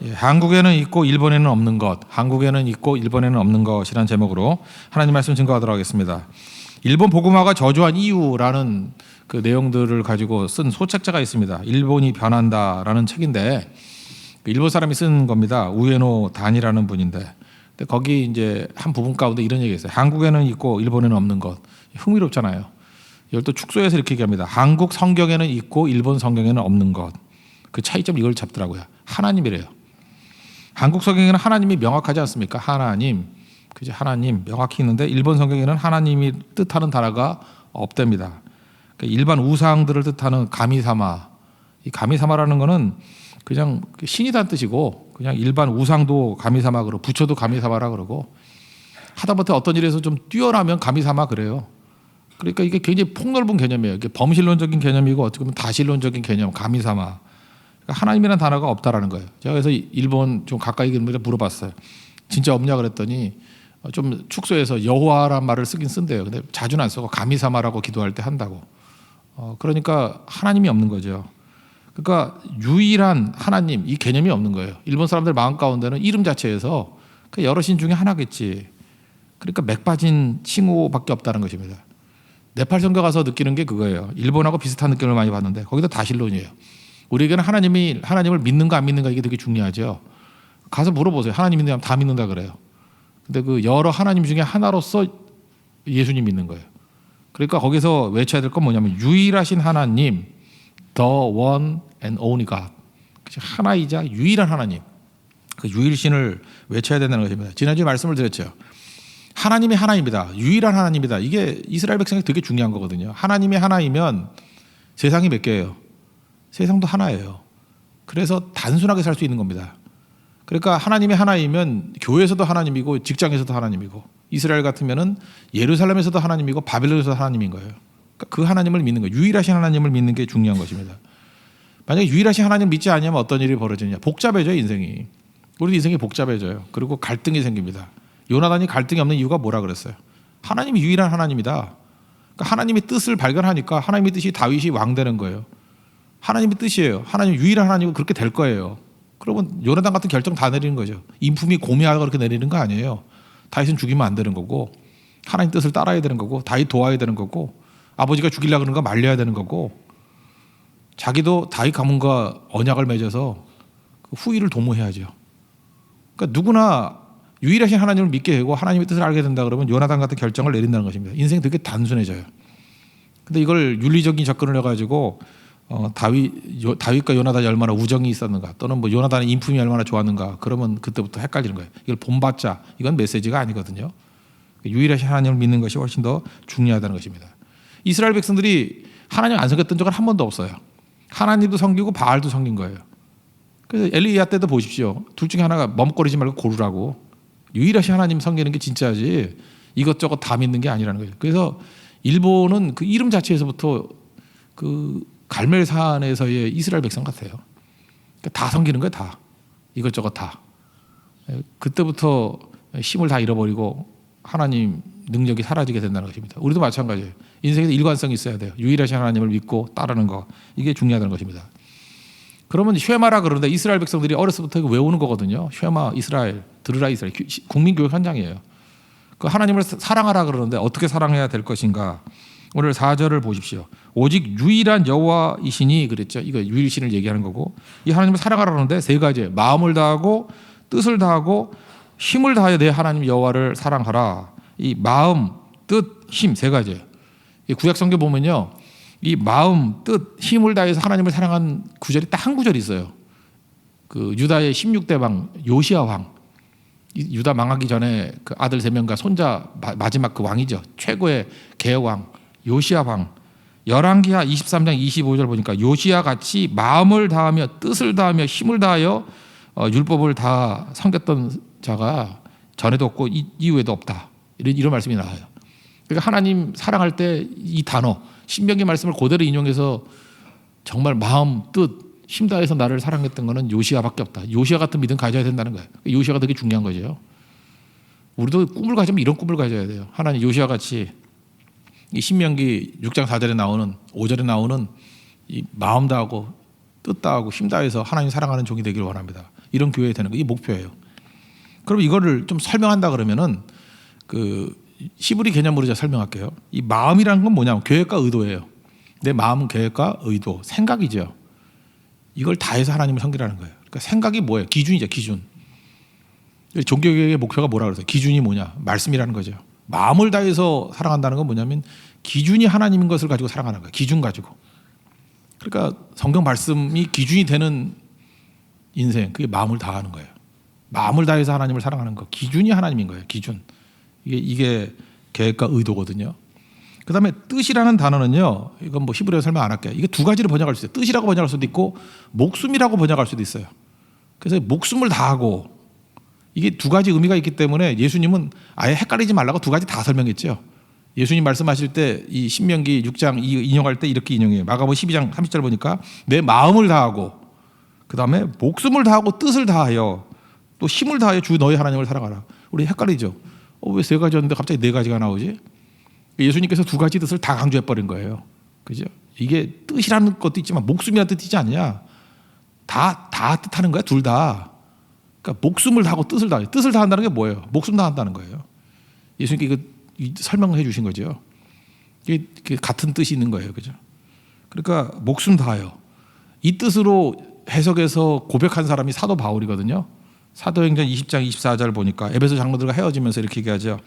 예, 한국에는 있고 일본에는 없는 것, 한국에는 있고 일본에는 없는 것이라는 제목으로 하나님 말씀 증거하도록 하겠습니다. 일본 복음화가 저조한 이유라는 그 내용들을 가지고 쓴 소책자가 있습니다. 일본이 변한다라는 책인데 일본 사람이 쓴 겁니다. 우에노 단이라는 분인데 근데 거기 이제 한 부분 가운데 이런 얘기가 있어요. 한국에는 있고 일본에는 없는 것. 흥미롭잖아요. 이걸 또 축소해서 이렇게 얘기합니다. 한국 성경에는 있고 일본 성경에는 없는 것. 그 차이점 이걸 잡더라고요. 하나님이래요. 한국 성경에는 하나님이 명확하지 않습니까? 하나님, 그죠? 하나님 명확히 있는데 일본 성경에는 하나님이 뜻하는 단어가 없답니다. 그러니까 일반 우상들을 뜻하는 가미사마, 이 가미사마라는 거는 그냥 신이란 뜻이고 그냥 일반 우상도 가미사마 그러고 부처도 가미사마라 그러고 하다못해 어떤 일에서 좀 뛰어나면 가미사마 그래요. 그러니까 이게 굉장히 폭넓은 개념이에요. 이게 범실론적인 개념이고 어떻게 보면 다실론적인 개념, 가미사마. 하나님이라는 단어가 없다라는 거예요. 제가 그래서 일본 좀 가까이 있는 분한테 물어봤어요. 진짜 없냐 그랬더니 좀 축소해서 여호와란 말을 쓰긴 쓴대요. 근데 자주는 안 쓰고 가미사마라고 기도할 때 한다고. 그러니까 하나님이 없는 거죠. 그러니까 유일한 하나님 이 개념이 없는 거예요. 일본 사람들 마음 가운데는 이름 자체에서 여러 신 중에 하나겠지. 그러니까 맥 빠진 칭호밖에 없다는 것입니다. 네팔 선교 가서 느끼는 게 그거예요. 일본하고 비슷한 느낌을 많이 받는데 거기도 다실론이에요. 우리에게는 하나님을 믿는가 안 믿는가 이게 되게 중요하죠. 가서 물어보세요. 하나님 믿는다 하면 다 믿는다 그래요. 근데 그 여러 하나님 중에 하나로서 예수님 믿는 거예요. 그러니까 거기서 외쳐야 될 건 뭐냐면 유일하신 하나님, the one and only God. 하나이자 유일한 하나님. 그 유일신을 외쳐야 된다는 것입니다. 지난주에 말씀을 드렸죠. 하나님이 하나입니다. 유일한 하나님이다. 이게 이스라엘 백성이 되게 중요한 거거든요. 하나님이 하나이면 세상이 몇 개예요? 세상도 하나예요. 그래서 단순하게 살 수 있는 겁니다. 그러니까 하나님이 하나이면 교회에서도 하나님이고 직장에서도 하나님이고 이스라엘 같으면은 예루살렘에서도 하나님이고 바벨론에서도 하나님인 거예요. 그러니까 그 하나님을 믿는 거예요. 유일하신 하나님을 믿는 게 중요한 것입니다. 만약에 유일하신 하나님을 믿지 않으면 어떤 일이 벌어지냐? 복잡해져요, 인생이. 우리 인생이 복잡해져요. 그리고 갈등이 생깁니다. 요나단이 갈등이 없는 이유가 뭐라 그랬어요? 하나님이 유일한 하나님이다. 그러니까 하나님의 뜻을 발견하니까 하나님의 뜻이 다윗이 왕 되는 거예요. 하나님의 뜻이에요. 하나님 유일한 하나님은 그렇게 될 거예요. 그러면 요나단 같은 결정 다 내리는 거죠. 인품이 고미하다고 그렇게 내리는 거 아니에요. 다윗은 죽이면 안 되는 거고 하나님 뜻을 따라야 되는 거고 다윗 도와야 되는 거고 아버지가 죽이려고 그러는 거 말려야 되는 거고 자기도 다윗 가문과 언약을 맺어서 그 후위를 도모해야죠. 그러니까 누구나 유일하신 하나님을 믿게 되고 하나님의 뜻을 알게 된다 그러면 요나단 같은 결정을 내린다는 것입니다. 인생이 되게 단순해져요. 근데 이걸 윤리적인 접근을 해가지고 다윗과 요나단이 얼마나 우정이 있었는가 또는 뭐 요나단의 인품이 얼마나 좋았는가 그러면 그때부터 헷갈리는 거예요. 이걸 본받자 이건 메시지가 아니거든요. 유일하신 하나님을 믿는 것이 훨씬 더 중요하다는 것입니다. 이스라엘 백성들이 하나님 안 섬겼던 적은 한 번도 없어요. 하나님도 섬기고 바알도 섬긴 거예요. 그래서 엘리야 때도 보십시오. 둘 중에 하나가 머뭇거리지 말고 고르라고. 유일하신 하나님 섬기는 게 진짜지 이것저것 다 믿는 게 아니라는 거예요. 그래서 일본은 그 이름 자체에서부터 그 갈멜산에서의 이스라엘 백성 같아요. 그러니까 다 섬기는 거예요. 다. 이것저것 다. 그때부터 힘을 다 잃어버리고 하나님 능력이 사라지게 된다는 것입니다. 우리도 마찬가지예요. 인생에서 일관성이 있어야 돼요. 유일하신 하나님을 믿고 따르는 거. 이게 중요하다는 것입니다. 그러면 쉐마라 그러는데 이스라엘 백성들이 어렸을 때부터 외우는 거거든요. 쉐마 이스라엘, 들으라 이스라엘. 국민교육 현장이에요. 그 하나님을 사랑하라 그러는데 어떻게 사랑해야 될 것인가. 오늘 4절을 보십시오. 오직 유일한 여호와이시니 그랬죠. 이거 유일신을 얘기하는 거고 이 하나님을 사랑하라 그러는데 세 가지예요. 마음을 다하고 뜻을 다하고 힘을 다하여 내 하나님 여호와를 사랑하라. 이 마음, 뜻, 힘 세 가지예요. 이 구약 성경 보면요. 이 마음, 뜻, 힘을 다해서 하나님을 사랑한 구절이 딱 한 구절이 있어요. 그 유다의 16대 왕 요시야 왕. 유다 망하기 전에 그 아들 3명과 손자 마지막 그 왕이죠. 최고의 개왕 요시야 왕. 열왕기하 23장 25절 보니까 요시야 같이 마음을 다하며 뜻을 다하며 힘을 다하여 율법을 다 섬겼던 자가 전에도 없고 이후에도 없다. 이런 말씀이 나와요. 그러니까 하나님 사랑할 때 이 단어 신명기 말씀을 그대로 인용해서 정말 마음, 뜻, 힘 다해서 나를 사랑했던 거는 요시야밖에 없다. 요시야 같은 믿음 가져야 된다는 거예요. 요시야가 되게 중요한 거죠. 우리도 꿈을 가지면 이런 꿈을 가져야 돼요. 하나님 요시야 같이 이 신명기 6장 4절에 나오는 5절에 나오는 이 마음 다하고 뜻 다하고 힘 다해서 하나님 사랑하는 종이 되기를 원합니다. 이런 교회 되는 거, 이 목표예요. 그럼 이거를 좀 설명한다 그러면은 그 히브리 개념으로 제가 설명할게요. 이 마음이라는 건 뭐냐면 계획과 의도예요. 내 마음은 계획과 의도, 생각이죠. 이걸 다해서 하나님을 섬기라는 거예요. 그러니까 생각이 뭐예요? 기준이죠, 기준. 종교개혁의 목표가 뭐라 그러세요? 기준이 뭐냐? 말씀이라는 거죠. 마음을 다해서 사랑한다는 건 뭐냐면 기준이 하나님인 것을 가지고 사랑하는 거예요. 기준 가지고. 그러니까 성경 말씀이 기준이 되는 인생, 그게 마음을 다하는 거예요. 마음을 다해서 하나님을 사랑하는 거, 기준이 하나님인 거예요. 기준. 이게 계획과 의도거든요. 그다음에 뜻이라는 단어는요, 이건 뭐 히브리어 설명 안 할게요. 이게 두 가지로 번역할 수 있어요. 뜻이라고 번역할 수도 있고 목숨이라고 번역할 수도 있어요. 그래서 목숨을 다하고, 이게 두 가지 의미가 있기 때문에 예수님은 아예 헷갈리지 말라고 두 가지 다 설명했죠. 예수님 말씀하실 때 이 신명기 6장 인용할 때 이렇게 인용해요. 마가복음 12장 30절 보니까 내 마음을 다하고, 그다음에 목숨을 다하고 뜻을 다하여 또 힘을 다하여 주 너희 하나님을 사랑하라. 우리 헷갈리죠. 왜 세 가지였는데 갑자기 네 가지가 나오지? 예수님께서 두 가지 뜻을 다 강조해 버린 거예요. 그죠? 이게 뜻이라는 것도 있지만 목숨이라는 뜻이지 않냐? 다 뜻하는 거야, 둘 다. 그러니까 목숨을 다하고 뜻을 다해요. 뜻을 다한다는 게 뭐예요? 목숨 다한다는 거예요. 예수님께 설명해 주신 거죠. 이게 같은 뜻이 있는 거예요. 그죠? 그러니까 목숨 다하여. 이 뜻으로 해석해서 고백한 사람이 사도 바울이거든요. 사도행전 20장 24절 보니까 에베소 장로들과 헤어지면서 이렇게 얘기하죠.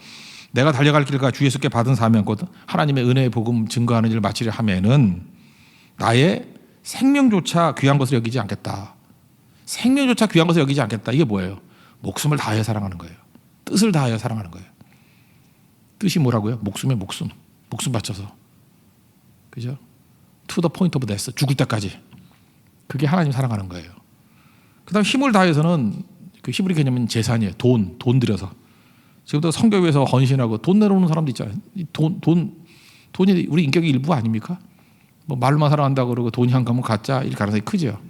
내가 달려갈 길과 주 예수께 받은 사명 곧 하나님의 은혜의 복음 증거하는 일을 마치려 하면은 나의 생명조차 귀한 것을 여기지 않겠다. 생명조차 귀한 것을 여기지 않겠다. 이게 뭐예요? 목숨을 다하여 사랑하는 거예요. 뜻을 다하여 사랑하는 거예요. 뜻이 뭐라고요? 목숨의 목숨. 목숨 바쳐서. 그죠? To the point of death. 죽을 때까지. 그게 하나님 사랑하는 거예요. 그 다음 힘을 다해서는 그 히브리 개념은 재산이에요. 돈 들여서. 지금도 성교 위해서 헌신하고 돈 내놓는 사람도 있잖아요. 돈이 우리 인격의 일부 아닙니까? 뭐 말로만 사랑한다고 그러고 돈이 한 가면 가짜 일 가능성이 크죠.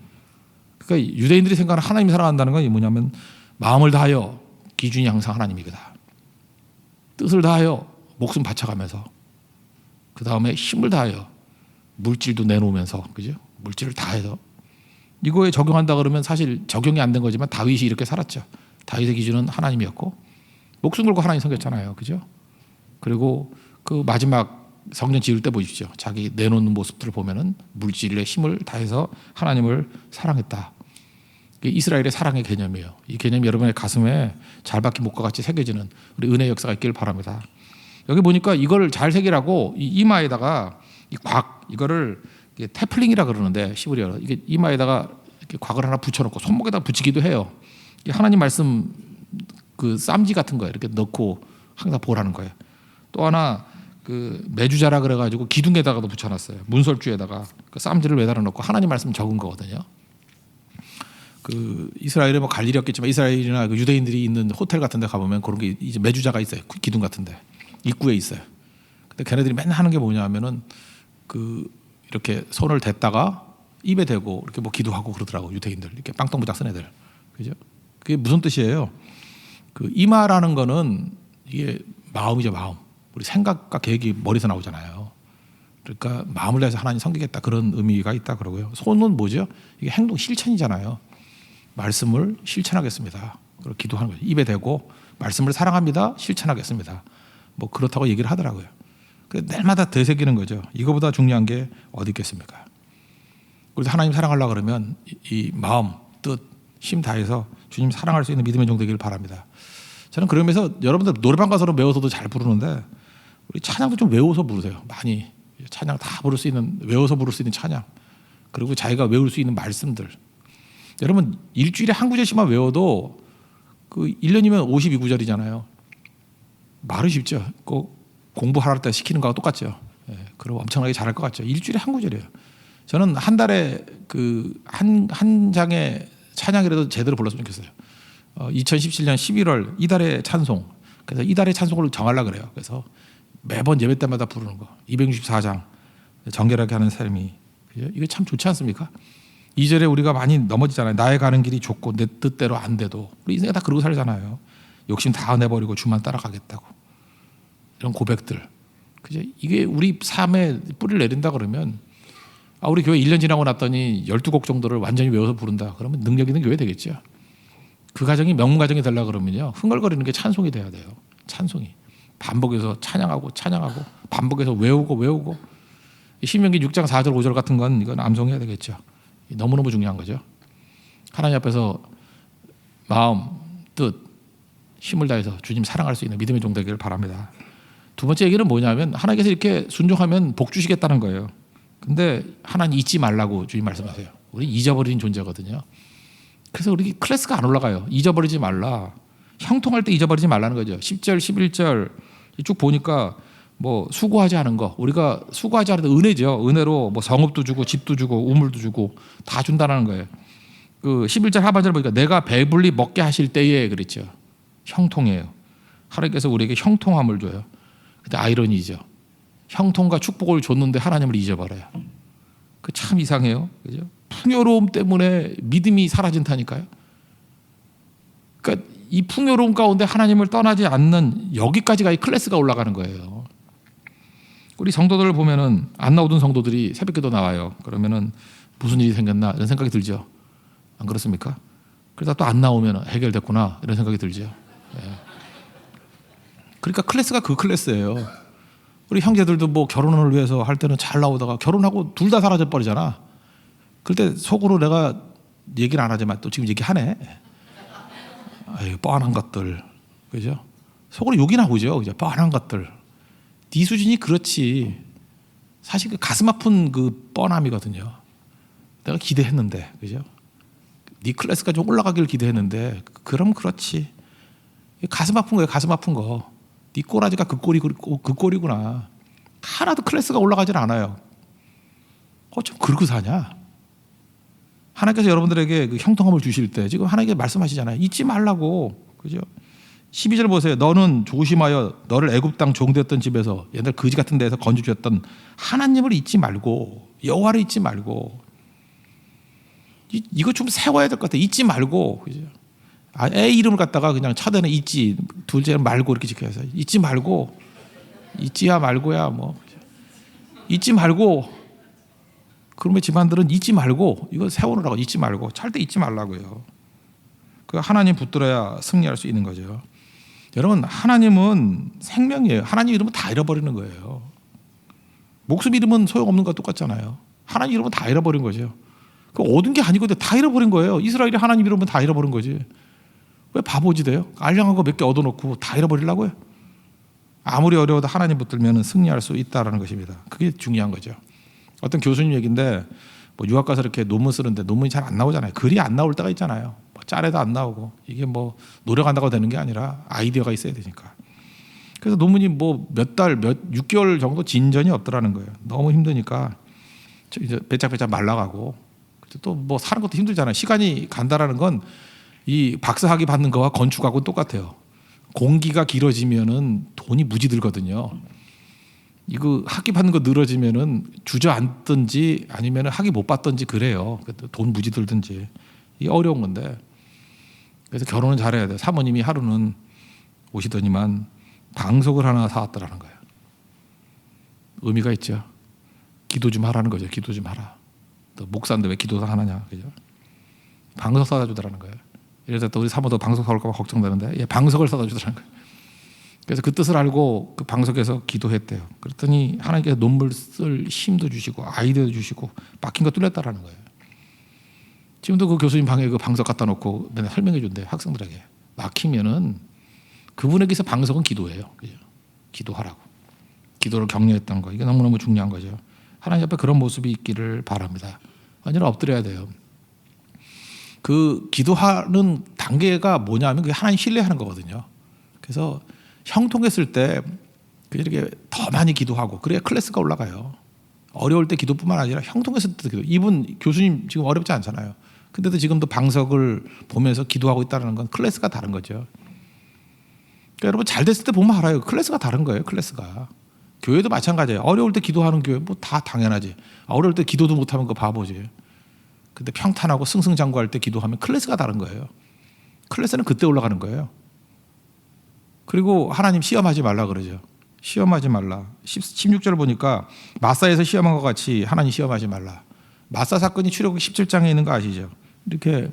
그러니까 유대인들이 생각하는 하나님 사랑한다는 건 뭐냐면 마음을 다하여, 기준이 항상 하나님이다. 뜻을 다하여 목숨 바쳐가면서, 그 다음에 힘을 다하여 물질도 내놓으면서, 그죠? 물질을 다해서 이거에 적용한다 그러면 사실 적용이 안 된 거지만 다윗이 이렇게 살았죠. 다윗의 기준은 하나님이었고 목숨 걸고 하나님 섬겼잖아요. 그죠? 그리고 그 마지막 성전 지을 때 보십시오. 자기 내놓는 모습들을 보면은 물질의 힘을 다해서 하나님을 사랑했다. 이게 이스라엘의 사랑의 개념이에요. 이 개념이 여러분의 가슴에 잘 박힌 목과 같이 새겨지는 우리 은혜의 역사가 있기를 바랍니다. 여기 보니까 이거를 잘 새기라고 이 이마에다가 이 곽, 이거를 태플링이라 그러는데 히브리어로 이게 이마에다가 이렇게 곽을 하나 붙여놓고 손목에다 붙이기도 해요. 하나님 말씀 그 쌈지 같은 거예요. 이렇게 넣고 항상 보라는 거예요. 또 하나 그 매주자라 그래가지고 기둥에다가도 붙여놨어요. 문설주에다가 그 쌈지를 매달아 놓고 하나님 말씀 적은 거거든요. 그 이스라엘에 뭐 갈 일이 없겠지만 이스라엘이나 그 유대인들이 있는 호텔 같은데 가보면 그런 게 이제 매주자가 있어요. 기둥 같은데 입구에 있어요. 근데 걔네들이 맨날 하는 게 뭐냐면은 그 이렇게 손을 댔다가 입에 대고 이렇게 뭐 기도하고 그러더라고. 유대인들 이렇게 빵떡부작 쓴 애들. 그죠? 그게 무슨 뜻이에요? 그 이마라는 거는 이게 마음이죠, 마음. 우리 생각과 계획이 머리에서 나오잖아요. 그러니까 마음을 다해서 하나님 섬기겠다 그런 의미가 있다 그러고요. 손은 뭐죠? 이게 행동 실천이잖아요. 말씀을 실천하겠습니다. 그리고 기도하는 거죠. 입에 대고 말씀을 사랑합니다. 실천하겠습니다. 뭐 그렇다고 얘기를 하더라고요. 날마다 되새기는 거죠. 이거보다 중요한 게 어디 있겠습니까? 그래서 하나님 사랑하려고 그러면 이 마음, 뜻, 힘 다해서 주님 사랑할 수 있는 믿음의 종 되기를 바랍니다. 저는 그러면서 여러분들 노래방 가서는 외워서도 잘 부르는데 우리 찬양도 좀 외워서 부르세요. 많이 찬양 다 부를 수 있는, 외워서 부를 수 있는 찬양, 그리고 자기가 외울 수 있는 말씀들. 여러분 일주일에 한 구절씩만 외워도 그 1년이면 52구절이잖아요. 말은 쉽죠. 꼭 공부하라 때 시키는 거하고 똑같죠. 예, 그럼 엄청나게 잘할 것 같죠. 일주일에 한 구절이에요. 저는 한 달에 그 한 장의 찬양이라도 제대로 불렀으면 좋겠어요. 2017년 11월 이달의 찬송. 그래서 이달의 찬송을 정하려고 그래요. 그래서 매번 예배 때마다 부르는 거. 264장 정결하게 하는 삶이. 이게 참 좋지 않습니까? 2절에 우리가 많이 넘어지잖아요. 나의 가는 길이 좁고 내 뜻대로 안 돼도. 우리 인생에 다 그러고 살잖아요. 욕심 다 내버리고 주만 따라가겠다고. 이런 고백들. 그죠? 이게 우리 삶에 뿌리를 내린다 그러면 우리 교회 1년 지나고 났더니 12곡 정도를 완전히 외워서 부른다. 그러면 능력 있는 교회 되겠죠. 그 가정이 명문 가정이 되려고 그러면요. 흥얼거리는 게 찬송이 돼야 돼요. 찬송이. 반복해서 찬양하고 찬양하고 반복해서 외우고 신명기 6장 4절 5절 같은 건 이건 암송해야 되겠죠. 너무너무 중요한 거죠. 하나님 앞에서 마음, 뜻, 힘을 다해서 주님 사랑할 수 있는 믿음의 종 되기를 바랍니다. 두 번째 얘기는 뭐냐면 하나님께서 이렇게 순종하면 복 주시겠다는 거예요. 근데 하나님 잊지 말라고 주님 말씀하세요. 우리 잊어버린 존재거든요. 그래서 우리 클래스가 안 올라가요. 잊어버리지 말라. 형통할 때 잊어버리지 말라는 거죠. 10절, 11절 쭉 보니까 뭐 수고하지 않은 거, 우리가 수고하지 않은 은혜죠. 은혜로 뭐 성읍도 주고 집도 주고 우물도 주고 다 준다는 거예요. 그 11절 하반절 보니까 내가 배불리 먹게 하실 때에 그랬죠. 형통해요. 하나님께서 우리에게 형통함을 줘요. 근데 아이러니죠. 형통과 축복을 줬는데 하나님을 잊어버려요. 그 참 이상해요. 그죠? 풍요로움 때문에 믿음이 사라진다니까요. 그러니까 이 풍요로움 가운데 하나님을 떠나지 않는 여기까지가 이 클래스가 올라가는 거예요. 우리 성도들을 보면은 안 나오던 성도들이 새벽기도 나와요. 그러면은 무슨 일이 생겼나 이런 생각이 들죠. 안 그렇습니까? 그러다 또 안 나오면 해결됐구나 이런 생각이 들죠. 예. 그러니까 클래스가 그 클래스예요. 우리 형제들도 뭐 결혼을 위해서 할 때는 잘 나오다가 결혼하고 둘 다 사라져 버리잖아. 그때 속으로 내가 얘기를 안 하지만 또 지금 얘기하네. 아유, 뻔한 것들, 그죠? 속으로 욕이 나오죠, 그죠? 뻔한 것들. 네 수준이 그렇지. 사실 그 가슴 아픈 그 뻔함이거든요. 내가 기대했는데, 그죠? 네 클래스가 좀 올라가길 기대했는데, 그럼 그렇지. 가슴 아픈 거예요, 가슴 아픈 거. 네 꼬라지가 그 꼴이구나. 하나도 클래스가 올라가질 않아요. 어쩜 그러고 사냐? 하나님께서 여러분들에게 그 형통함을 주실 때 지금 하나님께 말씀하시잖아요. 잊지 말라고. 그죠? 12절 보세요. 너는 조심하여 너를 애굽 땅 종되었던 집에서 옛날 거지 같은 데에서 건져 주셨던 하나님을 잊지 말고 여호와를 잊지 말고. 이거 좀 세워야 될 것 같아. 잊지 말고. 그죠? 애 이름을 갖다가 그냥 첫에는 잊지, 둘째는 말고 이렇게 지켜서 잊지 말고, 잊지야 말고야 뭐 잊지 말고. 그러면 집안들은 잊지 말고 이거 세워놓으라고. 잊지 말고 절대 잊지 말라고요. 그 하나님 붙들어야 승리할 수 있는 거죠. 여러분, 하나님은 생명이에요. 하나님 이름은 다 잃어버리는 거예요. 목숨 이름은 소용없는 것과 똑같잖아요. 하나님 이름은 다 잃어버린 거죠. 그 얻은 게 아니거든요. 다 잃어버린 거예요. 이스라엘이 하나님 이름은 다 잃어버린 거지. 왜 바보지 돼요? 알량한 거 몇 개 얻어놓고 다 잃어버리려고요? 아무리 어려워도 하나님 붙들면 승리할 수 있다는 것입니다. 그게 중요한 거죠. 어떤 교수님 얘기인데 뭐 유학 가서 이렇게 논문 쓰는데 논문이 잘 안 나오잖아요. 글이 안 나올 때가 있잖아요. 뭐 짤에도 안 나오고. 이게 뭐 노력한다고 되는 게 아니라 아이디어가 있어야 되니까. 그래서 논문이 뭐 몇 달, 6개월 정도 진전이 없더라는 거예요. 너무 힘드니까 이제 배짝배짝 말라가고. 또 뭐 사는 것도 힘들잖아요. 시간이 간다라는 건 이 박사학위 받는 거와 건축하고 똑같아요. 공기가 길어지면은 돈이 무지 들거든요. 이거 학위 받는 거 늘어지면은 주저앉든지 아니면 학위 못 받든지 그래요. 돈 무지 들든지. 이게 어려운 건데. 그래서 결혼은 잘해야 돼요. 사모님이 하루는 오시더니만 방석을 하나 사왔더라는 거예요. 의미가 있죠. 기도 좀 하라는 거죠. 기도 좀 하라. 또 목사인데 왜 기도 하느냐, 그죠? 방석 사다 주더라는 거예요. 이래서 또 우리 사모도 방석 사올까 봐 걱정되는데, 예, 방석을 사다 주더라는 거예요. 그래서 그 뜻을 알고 그 방석에서 기도했대요. 그랬더니 하나님께서 논문 쓸 힘도 주시고 아이디어도 주시고 막힌 거 뚫렸다라는 거예요. 지금도 그 교수님 방에 그 방석 갖다 놓고 내가 설명해 준대, 학생들에게. 막히면은 그분에게서 방석은 기도예요. 그죠? 기도하라고. 기도를 격려했던 거. 이게 너무너무 중요한 거죠. 하나님 앞에 그런 모습이 있기를 바랍니다. 완전히 엎드려야 돼요. 그 기도하는 단계가 뭐냐면 그게 하나님 신뢰하는 거거든요. 그래서 형통했을 때 이렇게 더 많이 기도하고 그래야 클래스가 올라가요. 어려울 때 기도뿐만 아니라 형통했을 때도 기도. 이분 교수님 지금 어렵지 않잖아요. 근데도 지금도 방석을 보면서 기도하고 있다는 건 클래스가 다른 거죠. 그러니까 여러분 잘 됐을 때 보면 알아요. 클래스가 다른 거예요. 클래스가. 교회도 마찬가지예요. 어려울 때 기도하는 교회 뭐 다 당연하지. 어려울 때 기도도 못하면 그거 바보지. 근데 평탄하고 승승장구할 때 기도하면 클래스가 다른 거예요. 클래스는 그때 올라가는 거예요. 그리고 하나님 시험하지 말라 그러죠. 시험하지 말라. 16절 보니까 마사에서 시험한 것 같이 하나님 시험하지 말라. 마사 사건이 출애굽기 17장에 있는 거 아시죠? 이렇게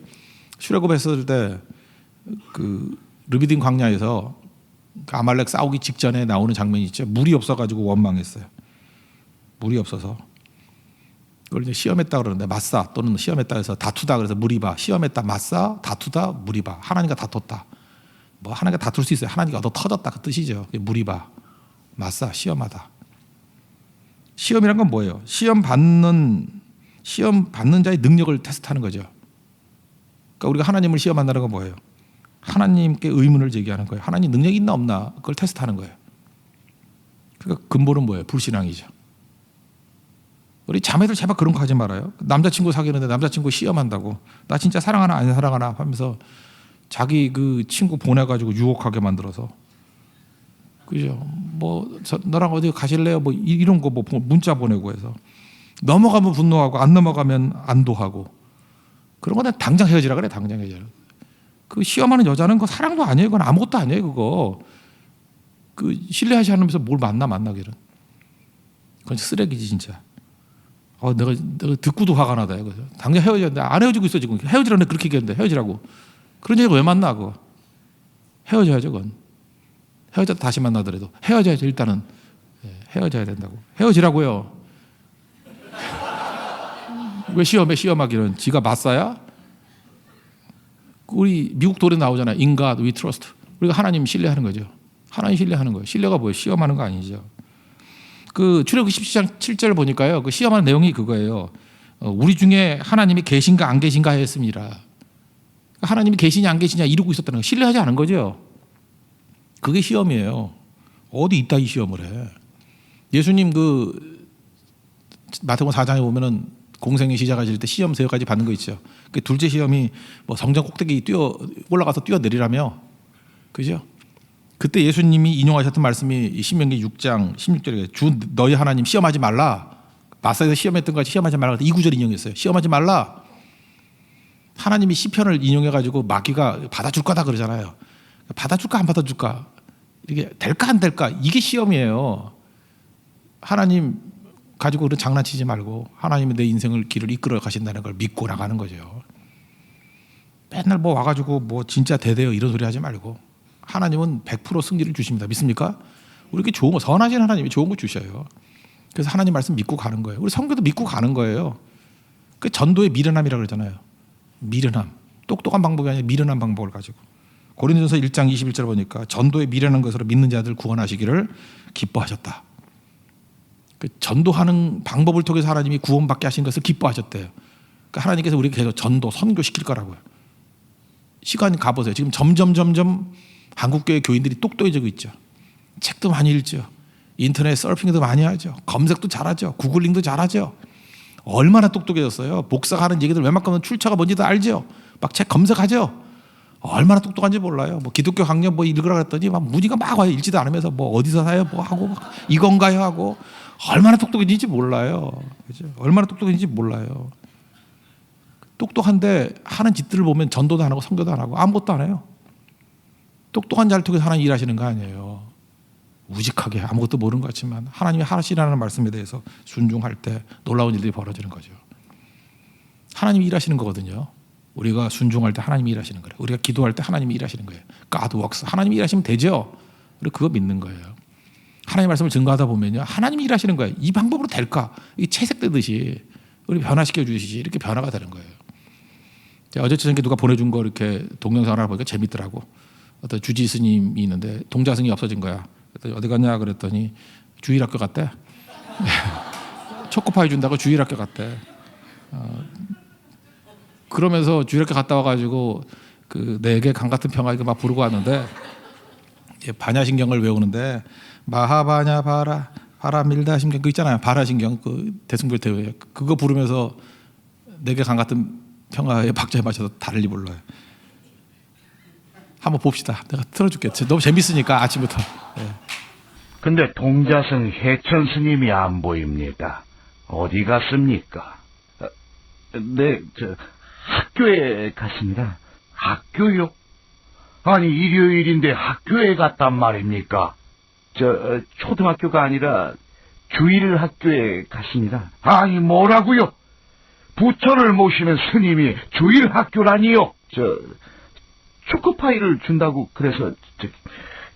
출애굽했을 때 그 르비딤 광야에서 아말렉 싸우기 직전에 나오는 장면이 있죠. 물이 없어가지고 원망했어요. 물이 없어서 그걸 이제 시험했다 그러는데 마사 또는 시험했다 해서 다투다 그래서 무리바 시험했다 마사 다투다 무리바 하나님과 다퉜다. 뭐 하나님과 다툴 수 있어요. 하나님과 얻어 터졌다 그 뜻이죠. 무리바 마사 시험하다. 시험이란 건 뭐예요? 시험 받는 자의 능력을 테스트하는 거죠. 그러니까 우리가 하나님을 시험한다는 건 뭐예요? 하나님께 의문을 제기하는 거예요. 하나님 능력이 있나 없나 그걸 테스트하는 거예요. 그러니까 근본은 뭐예요? 불신앙이죠. 우리 자매들 제발 그런 거 하지 말아요. 남자친구 사귀는데 남자친구 시험한다고 나 진짜 사랑하나 안 사랑하나 하면서 자기 그 친구 보내가지고 유혹하게 만들어서 그죠? 뭐 너랑 어디 가실래요? 뭐 이런 거 뭐 문자 보내고 해서 넘어가면 분노하고 안 넘어가면 안도하고 그런 거는 당장 헤어지라 그래. 당장 헤어지라. 그 시험하는 여자는 그 사랑도 아니에요. 그건 아무것도 아니에요. 그거 그 신뢰하지 않으면서 뭘 만나기는 그건 쓰레기지 진짜. 내가 듣고도 화가 나다. 그래서 당장 헤어졌는데 안 헤어지고 있어 지금. 헤어지라는데 그렇게 얘기했는데 헤어지라고. 그런 여자가 왜 만나 그거. 헤어져야죠 그건. 헤어져도 다시 만나더라도 헤어져야죠. 일단은 헤어져야 된다고. 헤어지라고요. 왜 시험하기는. 지가 맞사야? 우리 미국 도래 나오잖아요. In God we trust. 우리가 하나님 신뢰하는 거죠. 하나님 신뢰하는 거예요. 신뢰가 뭐예요? 시험하는 거 아니죠. 그 출애굽기 17장 7절 보니까요. 그 시험하는 내용이 그거예요. 우리 중에 하나님이 계신가 안 계신가 했습니다. 하나님이 계시냐 안 계시냐 이러고 있었다는 거. 신뢰하지 않은 거죠. 그게 시험이에요. 어디 있다 이 시험을 해. 예수님 그 마태복음 4장에 보면은 공생의 시작하실 때 시험 3가지 받는 거 있죠. 그 둘째 시험이 뭐 성전 꼭대기 올라가서 뛰어내리라며. 그죠? 그때 예수님이 인용하셨던 말씀이 신명기 6장 16절에 주 너희 하나님 시험하지 말라. 마사에서 시험했던 거 같이 시험하지 말라. 이 구절 인용했어요. 시험하지 말라. 하나님이 시편을 인용해가지고 마귀가 받아줄 거다 그러잖아요. 받아줄까 안 받아줄까 이게 될까 안 될까 이게 시험이에요. 하나님 가지고 그런 장난치지 말고 하나님이 내 인생을 길을 이끌어 가신다는 걸 믿고 나가는 거죠. 맨날 뭐 와가지고 뭐 진짜 대대요 이런 소리 하지 말고 하나님은 100% 승리를 주십니다. 믿습니까? 우리에게 좋은 거 선하신 하나님이 좋은 거 주셔요. 그래서 하나님 말씀 믿고 가는 거예요. 우리 성교도 믿고 가는 거예요. 그 전도의 미련함이라고 그러잖아요. 미련함. 똑똑한 방법이 아니라 미련한 방법을 가지고. 고린도전서 1장 21절 보니까 전도의 미련한 것으로 믿는 자들 구원하시기를 기뻐하셨다. 그 전도하는 방법을 통해서 하나님이 구원받게 하신 것을 기뻐하셨대요. 그러니까 하나님께서 우리에게 계속 전도, 선교시킬 거라고요. 시간 가보세요. 지금 점점 한국교회 교인들이 똑똑해지고 있죠. 책도 많이 읽죠. 인터넷 서핑도 많이 하죠. 검색도 잘하죠. 구글링도 잘하죠. 얼마나 똑똑해졌어요. 목사가 하는 얘기들 웬만큼은 출처가 뭔지도 알죠. 막 책 검색하죠. 얼마나 똑똑한지 몰라요. 뭐 기독교 강연 뭐 읽으라 그랬더니 막 문의가 막 와요. 읽지도 않으면서 뭐 어디서 사요 뭐 하고 막 이건가요 하고 얼마나 똑똑해진지 몰라요. 그죠? 얼마나 똑똑해진지 몰라요. 똑똑한데 하는 짓들을 보면 전도도 안 하고 선교도 안 하고 아무것도 안 해요. 똑똑한 자를 통해서 하나님 일하시는 거 아니에요. 우직하게 아무것도 모르는 것 같지만 하나님이 하시라는 말씀에 대해서 순종할 때 놀라운 일들이 벌어지는 거죠. 하나님이 일하시는 거거든요. 우리가 순종할 때 하나님이 일하시는 거예요. 우리가 기도할 때 하나님이 일하시는 거예요. God works. 하나님이 일하시면 되죠. 우리 그거 믿는 거예요. 하나님 말씀을 증거하다 보면요. 하나님이 일하시는 거예요. 이 방법으로 될까? 이 채색되듯이 우리 변화시켜 주시지 이렇게 변화가 되는 거예요. 어제 저녁에 누가 보내준 거 이렇게 동영상 하나 보니까 재밌더라고. 어떤 주지 스님이 있는데 동자승이 없어진 거야. 그랬더니 어디 갔냐 그랬더니 주일학교 갔대. 초코파이 준다고 주일학교 갔대. 그러면서 주일학교 갔다 와가지고 그 내게 강 같은 평화 이거 막 부르고 왔는데 반야신경을 외우는데 마하바냐 바라 바라 밀다 신경 그 있잖아요. 바라신경 그 대승불 대회 그거 부르면서 내게 강 같은 평화의 박자에 맞춰서 달리 불러요. 한번 봅시다. 내가 틀어줄게. 너무 재밌으니까 아침부터. 네. 근데 동자승 해천 스님이 안 보입니다. 어디 갔습니까? 네, 학교에 갔습니다. 학교요? 아니 일요일인데 학교에 갔단 말입니까? 초등학교가 아니라 주일 학교에 갔습니다. 아니 뭐라고요? 부처를 모시는 스님이 주일 학교라니요? 초코파이를 준다고 그래서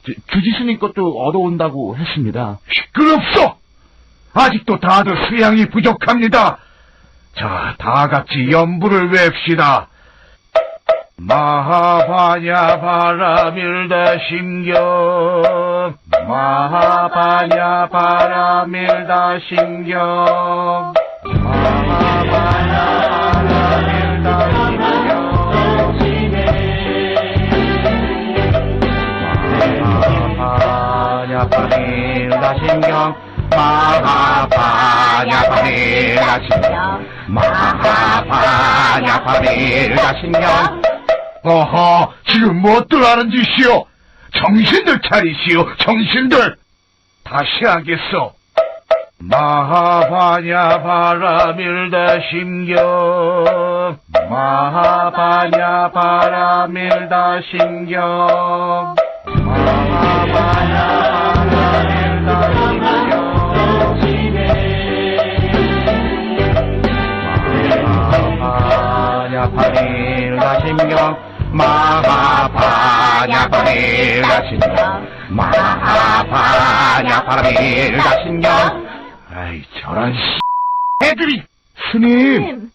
주지 스님 것도 얻어온다고 했습니다. 시끄럽소! 아직도 다들 수양이 부족합니다. 자, 다 같이 연부를 외웁시다. 마하바냐 바라밀다 신경, 마하바냐 바라밀다 신경, 마하바냐 바라밀다 신경, 마하바냐 바라밀다 신경, 마하바냐 바라밀다 신경, 마하바냐 바라밀다 신경. 어허, 지금 무엇들 하는 짓이오? 정신들 차리시오, 정신들! 다시 하겠소. 마하바냐 바라밀다 신경, 마하바냐 바라밀다 신경, 마하바냐 바라밀다 신경, 마하바냐 바라밀다 신경, 마하바냐 바라밀다 신경, 마하바냐 바라밀다 신경. 아이, 저런 애들이. 스님.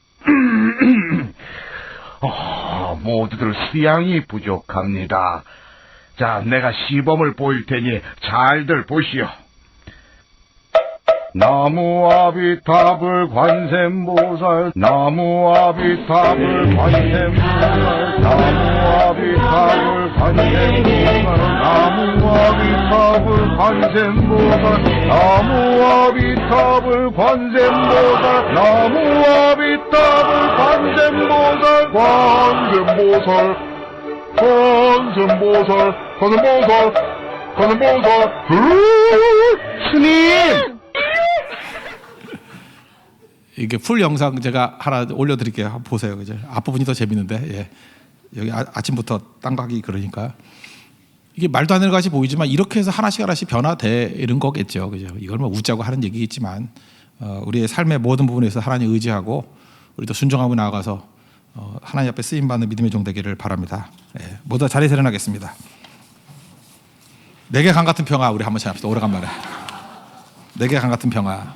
모두들 수양이 부족합니다. 자, 내가 시범을 보일 테니 잘들 보시오. 나무아비탑을 관세음보살, 나무아비탑을 관세음보살, 나무아비탑을 관세음보살, 나무아비탑을 관세음보살, 나무아비탑을 관세음보살, 나무아비탑을 관세음보살, 관세음보살, 관세음보살, 관세음보살, 관세음보살. 스님! 이게 풀 영상 제가 하나 올려드릴게요. 한번 보세요. 그죠? 앞부분이 더 재밌는데, 예. 여기 아침부터 땅 가기 그러니까 이게 말도 안 되는 것이 보이지만 이렇게 해서 하나씩 변화되는 거겠죠. 그죠? 이걸 뭐 웃자고 하는 얘기겠지만 우리의 삶의 모든 부분에서 하나님 의지하고 우리도 순종하고 나아가서 하나님 앞에 쓰임 받는 믿음의 종 되기를 바랍니다. 예. 모두 다 자리에 일어나겠습니다. 내게 강 같은 평화 우리 한번 시작합시다. 오래간만에. 내게 강 같은 평화.